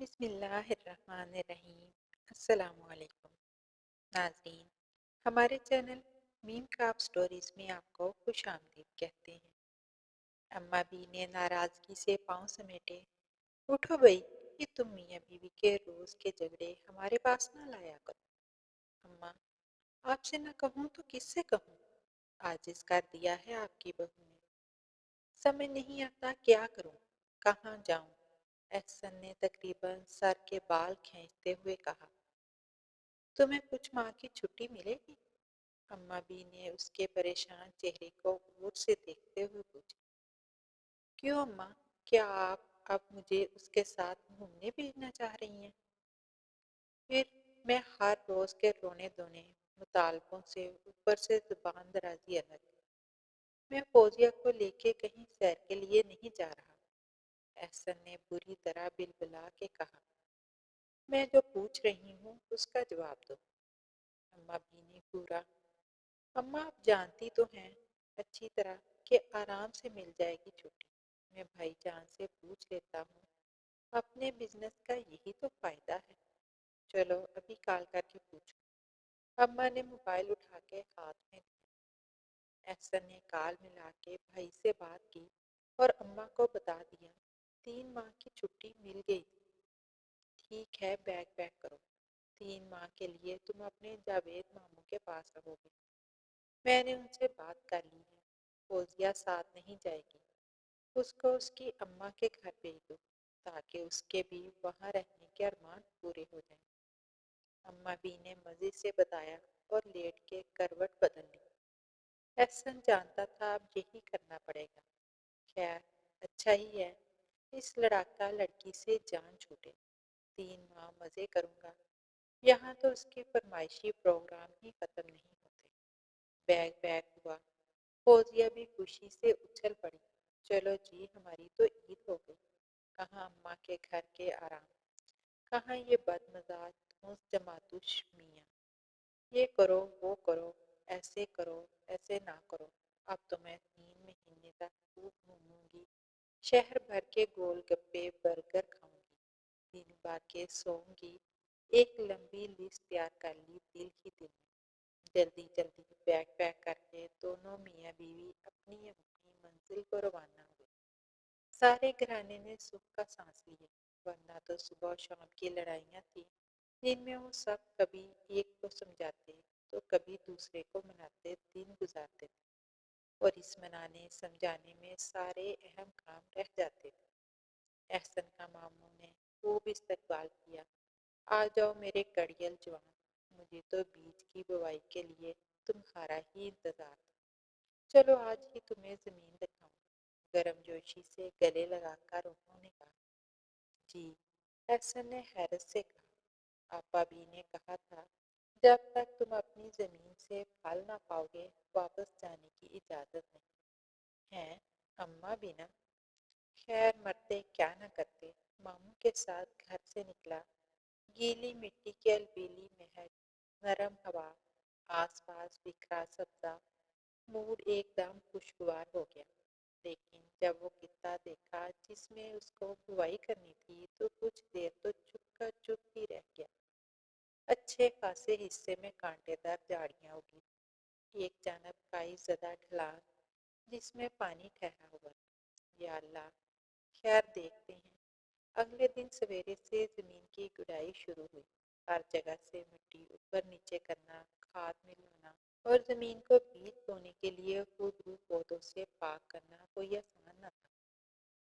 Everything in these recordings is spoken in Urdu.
بسم اللہ الرحمن الرحیم۔ السلام علیکم ناظرین، ہمارے چینل میم کرافٹ سٹوریز میں آپ کو خوش آمدید کہتے ہیں۔ اماں بی نے ناراضگی سے پاؤں سمیٹے۔ اٹھو بھئی، یہ تم میاں بیوی کے روز کے جھگڑے ہمارے پاس نہ لایا کرو۔ اماں، آپ سے نہ کہوں تو کس سے کہوں؟ عاجز کر دیا ہے آپ کی بہو نے۔ سمجھ نہیں آتا کیا کروں، کہاں جاؤں؟ احسن نے تقریباً سر کے بال کھینچتے ہوئے کہا۔ تمہیں کچھ ماہ کی چھٹی ملے گی؟ اماں بی نے اس کے پریشان چہرے کو غور سے دیکھتے ہوئے پوچھا۔ کیوں اماں، کیا آپ اب مجھے اس کے ساتھ گھومنے بھیجنا چاہ رہی ہیں؟ پھر میں ہر روز کے رونے دھونے مطالبوں سے اوپر سے زبان درازی الگ۔ میں فوزیہ کو لے کے کہیں سیر کے لیے نہیں جا رہا، احسن نے بری طرح بلبلا کے کہا۔ میں جو پوچھ رہی ہوں اس کا جواب دو۔ اماں بی نے گھورا۔ اماں آپ جانتی تو ہیں اچھی طرح کہ آرام سے مل جائے گی چھٹی۔ میں بھائی جان سے پوچھ لیتا ہوں، اپنے بزنس کا یہی تو فائدہ ہے۔ چلو ابھی کال کر کے پوچھو۔ اماں نے موبائل اٹھا کے ہاتھ میں دیا۔ احسن نے کال ملا کے بھائی سے بات کی اور اماں کو بتا دیا 3 ماہ کی چھٹی مل گئی تھی۔ ٹھیک ہے، بیگ پیک کرو، 3 ماہ کے لیے تم اپنے جاوید ماموں کے پاس رہو گے۔ میں نے ان سے بات کر لی ہے، فوزیہ ساتھ نہیں جائے گی، اس کو اس کی اماں کے گھر بھیج دو تاکہ اس کے بھی وہاں رہنے کے ارمان پورے ہو جائیں۔ اماں بی نے مزے سے بتایا اور لیٹ کے کروٹ بدل لی۔ احسن جانتا تھا اب یہی کرنا پڑے گا۔ خیر، اچھا ہی ہے، اس لڑاکا لڑکی سے جان چھوٹے۔ 3 ماہ مزے کروں گا، یہاں تو اس کے فرمائشی پروگرام ہی ختم نہیں ہوتے۔ بیگ پیک ہوا، فوزیہ بھی خوشی سے اچھل پڑی۔ چلو جی، ہماری تو عید ہو گئی۔ کہاں اماں کے گھر کے آرام، کہاں یہ بد مزاج دھونس جماتوش میاں، یہ کرو وہ کرو، ایسے کرو ایسے نہ کرو۔ اب تو میں 3 مہینے تک خوب گھوموں گی، شہر بھر کے گول گپے برگر کھاؤں گی، دن بھر کے سوؤں گی۔ ایک لمبی لسٹ تیار کر لی دل ہی دل میں۔ جلدی جلدی بیگ پیک کر کے دونوں میاں بیوی اپنی اپنی منزل کو روانہ ہوئے۔ سارے گھرانے نے سکھ کا سانس لیا، ورنہ تو صبح و شام کی لڑائیاں تھیں جن میں وہ سب کبھی ایک کو سمجھاتے تو کبھی دوسرے کو مناتے دن گزارتے تھے، اور اس منانے سمجھانے میں سارے اہم کام رہ جاتے تھے۔ احسن کا ماموں نے خوب استقبال کیا۔ آ جاؤ میرے کڑیل جوان، مجھے تو بیج کی بوائی کے لیے تمہارا ہی انتظار تھا۔ چلو آج ہی تمہیں زمین دکھاؤں۔ گرم جوشی سے گلے لگا کر انہوں نے کہا۔ جی، احسن نے حیرت سے کہا۔ آپا بھی نے کہا تھا جب تک تم اپنی زمین سے پھل نہ پاؤ گے واپس جانے کی اجازت نہیں ہے۔ اماں بھی نا، خیر مرتے کیا نہ کرتے، ماموں کے ساتھ گھر سے نکلا۔ گیلی مٹی کی البیلی مہک، نرم ہوا، آس پاس بکھرا سبزہ، موڈ ایک دم خوشگوار ہو گیا۔ لیکن جب وہ کتا دیکھا جس میں اس کو بوائی کرنی تھی تو کچھ دیر تو چپ کا چپ ہی رہ گیا۔ اچھے خاصے حصے میں کانٹے دار جھاڑیاں اگی، ایک جانب کائی زدہ ڈھلان جس میں پانی ٹھہرا ہوا تھا۔ یا اللہ، خیر دیکھتے ہیں۔ اگلے دن سویرے سے زمین کی گڈائی شروع ہوئی۔ ہر جگہ سے مٹی اوپر نیچے کرنا، کھاد ملانا اور زمین کو بیج بونے کے لیے خود رو پودوں سے پاک کرنا کوئی آسان نہ تھا،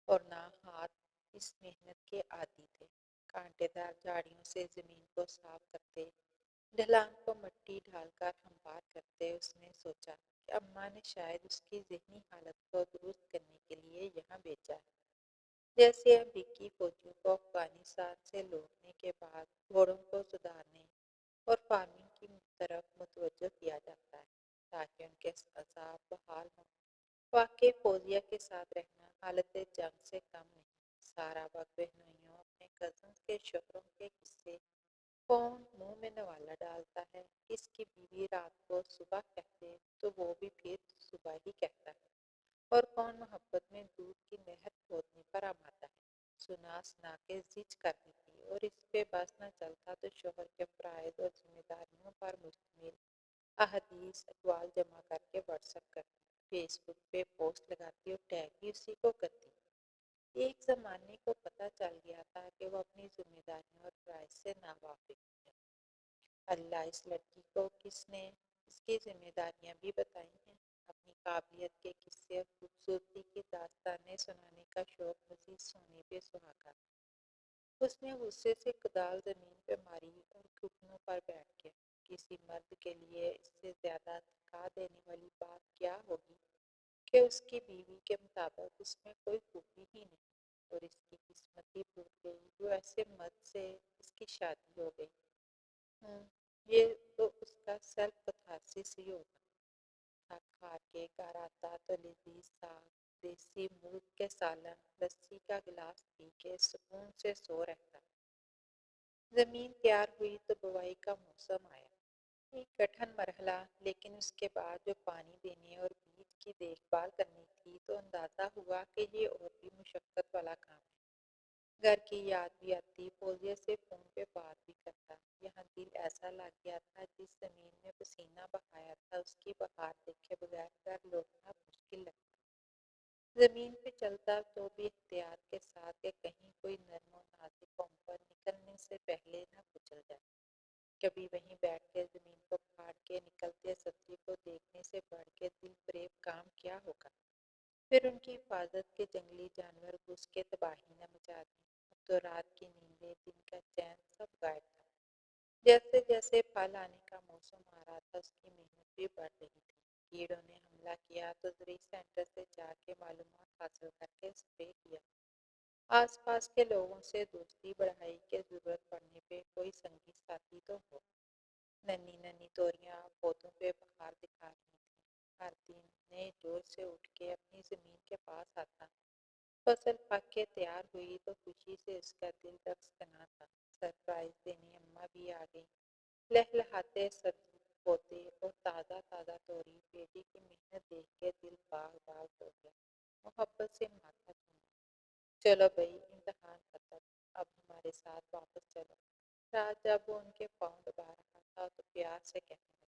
اور نہ ہاتھ اس محنت کے عادی تھے۔ کانٹے دار جھاڑیوں سے زمین کو صاف کرتے، ڈھلان کو مٹی ڈال کر ہموار کرتے، اس نے سوچا کہ اماں نے شاید اس کی ذہنی حالت کو درست کرنے کے لیے یہاں بھیجا ہے، جیسے امریکی فوجیوں کو افغانستان سے لوٹنے کے بعد گھوڑوں کو سدھارنے اور فارمنگ کی طرف متوجہ کیا جاتا ہے تاکہ ان کے اعصاب بحال ہوں۔ واقعی فوزیہ کے ساتھ رہنا حالت جنگ سے کم نہیں۔ سارا وقت بہنوئیوں اپنے کزنز کے شوہروں کے قصے، کون منہ میں نوالا ڈالتا ہے، کس کی بیوی رات کو صبح کہتے تو وہ بھی پھر صبح ہی کہتا ہے، اور کون محبت میں دودھ کی نہر کھودنے پر آمادہ ہے، سنا سنا کے زج کر دیتی اور اس پہ بس نہ چلتا تو شوہر کے فرائض اور ذمہ داریوں پر مشتمل احادیث اقوال جمع کر کے واٹس ایپ کرتی، فیس بک پہ پوسٹ لگاتی اور ٹیگ بھی اسی کو کرتی۔ ایک زمانے کو پتہ چل گیا تھا کہ وہ اپنی ذمہ داریوں اور فرائض سے ناواقف ہے۔ اللہ اس لڑکی کو کس نے اس کی ذمہ داریاں بھی بتائی ہیں۔ اپنی قابلیت کے قصے اور خوبصورتی کی داستانیں سنانے کا شوق مزید سونے پہ سہاگا۔ اس نے غصے سے کدال زمین پہ ماری اور گھٹنوں پر بیٹھ گیا۔ کسی مرد کے لیے اس سے زیادہ تھکا دینے والی بات کیا ہوگی کہ اس کی بیوی کے مطابق اس میں کوئی خوبی ہی نہیں، اور اس کی قسمت ہی ٹوٹ گئی جو ایسے مرد سے اس کی شادی ہو گئی۔ یہ تو اس کا سیلف کتھارسس ہی ہوگا۔ تھک ہار کے گھر آتا تو لذیذ ساگ، دیسی مرغ کے سالن، لسی کا گلاس پی کے سکون سے سو رہتا۔ زمین تیار ہوئی تو بوائی کا موسم آیا۔ ایک کٹھن مرحلہ، لیکن اس کے بعد جو پانی دینے اور بیج کی دیکھ بھال کرنی تھی تو اندازہ ہوا کہ یہ اور بھی مشقت والا کام ہے۔ گھر کی یاد بھی آتی، فوزیہ سے فون پہ بات بھی کرتا۔ یہاں دل ایسا لگ گیا تھا جس زمین میں پسینہ بہایا تھا اس کی بہار دیکھے بغیر گھر لوٹنا مشکل لگتا۔ زمین پہ چلتا تو بھی احتیاط کے ساتھ کہ کہیں کوئی نرم و نازک قوم پر نکلنے سے پہلے نہ کچل جائے۔ کبھی وہیں بیٹھ کے زمین کو پھاڑ کے نکلتے سبزی کو دیکھنے سے بڑھ کے دل فریب کام کیا ہوگا۔ پھر ان کی حفاظت کے جنگلی جانور گھس کے تباہی نہ مچا دیں۔ اب تو رات کی نیندیں، دن کا چین سب غائب تھا۔ جیسے جیسے پھل آنے کا موسم آ رہا تھا اس کی محنت بھی بڑھ رہی تھی۔ کیڑوں نے حملہ کیا تو زرعی سینٹر سے جا کے معلومات حاصل کر کے اسپرے کیا۔ آس پاس کے لوگوں سے دوستی بڑھائی کہ ضرورت پڑنے پہ کوئی سنگی ساتھی تو ہو۔ ننھی ننھی توریاں پودوں پہ بہار دکھا رہی تھیں۔ ہر دن نئے جوش سے اٹھ کے اپنی زمین کے پاس آتا۔ فصل پک کے تیار ہوئی تو خوشی سے اس کا دل رقص کرنا تھا۔ سرپرائز دینے اماں بھی آ گئی۔ لہلہاتے سبزی پودے اور تازہ تازہ توری، بیٹی کی محنت دیکھ کے دل باغ باغ ہو گیا۔ محبت سے ماتھا چوما۔ چلو بھائی، امتحان ختم، اب ہمارے ساتھ واپس چلو۔ رات جب وہ ان کے پاؤں دبا رہا تھا تو پیار سے کہنے لگا،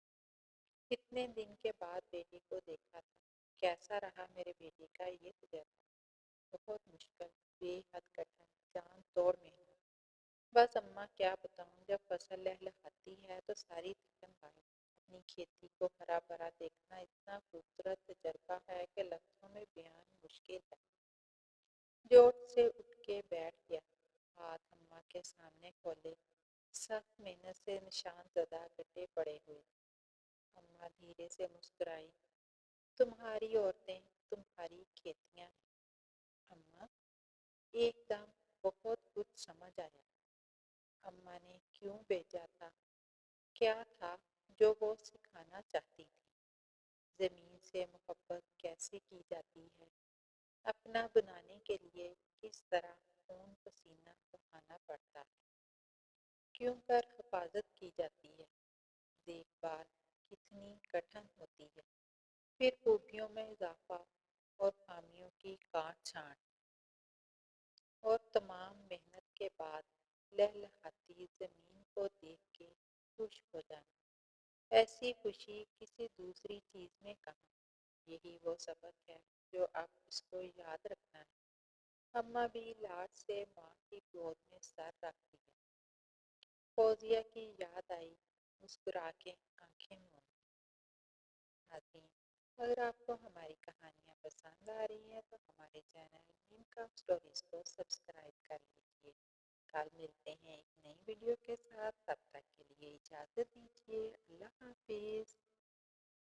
اتنے دن کے بعد بیٹی کو دیکھا تھا، کیسا رہا میرے بیٹی کا یہ تجربہ؟ بہت مشکل، بے حد کٹھن، جان توڑ محنت۔ بس اماں کیا بتاؤں، جب فصل لہلہاتی ہے تو ساری تھکن غائب۔ اپنی کھیتی کو ہرا بھرا دیکھنا اتنا خوبصورت تجربہ ہے کہ لفظوں میں بیان مشکل ہے۔ جوٹ سے اٹھ کے بیٹھ گیا، ہاتھ اماں کے سامنے کھولے، سخت محنت سے نشان زدہ گڈھے پڑے ہوئے۔ اماں دھیرے سے مسکرائی، تمہاری عورتیں، تمہاری کھیتیاں ہیں۔ اماں ایک دم بہت کچھ سمجھ آیا۔ اماں نے کیوں بھیجا تھا، کیا تھا جو وہ سکھانا چاہتی تھی، زمین سے محبت کیسے کی جاتی ہے، اپنا بنانے کے لیے کس طرح خون پسینہ بہانا پڑتا ہے، کیوں کر حفاظت کی جاتی ہے، دیکھ بھال کتنی کٹھن ہوتی ہے، پھر خوبیوں میں اضافہ اور خامیوں کی کاٹ چھانٹ، اور تمام محنت کے بعد لہلہاتی زمین کو دیکھ کے خوش ہو جانا۔ ایسی خوشی کسی دوسری چیز میں کہاں۔ یہی وہ سبق ہے جو اب اس کو یاد رکھنا ہے۔ اماں بھی لاڈ سے ماں کی گود میں سر رکھ دیا۔ فوزیہ کی یاد آئی، مسکرا کے آنکھیں مومی۔ ناظرین، اگر آپ کو ہماری کہانیاں پسند آ رہی ہیں تو ہمارے چینل نیم کا اسٹوریز کو سبسکرائب کر لیجیے۔ کل ملتے ہیں ایک نئی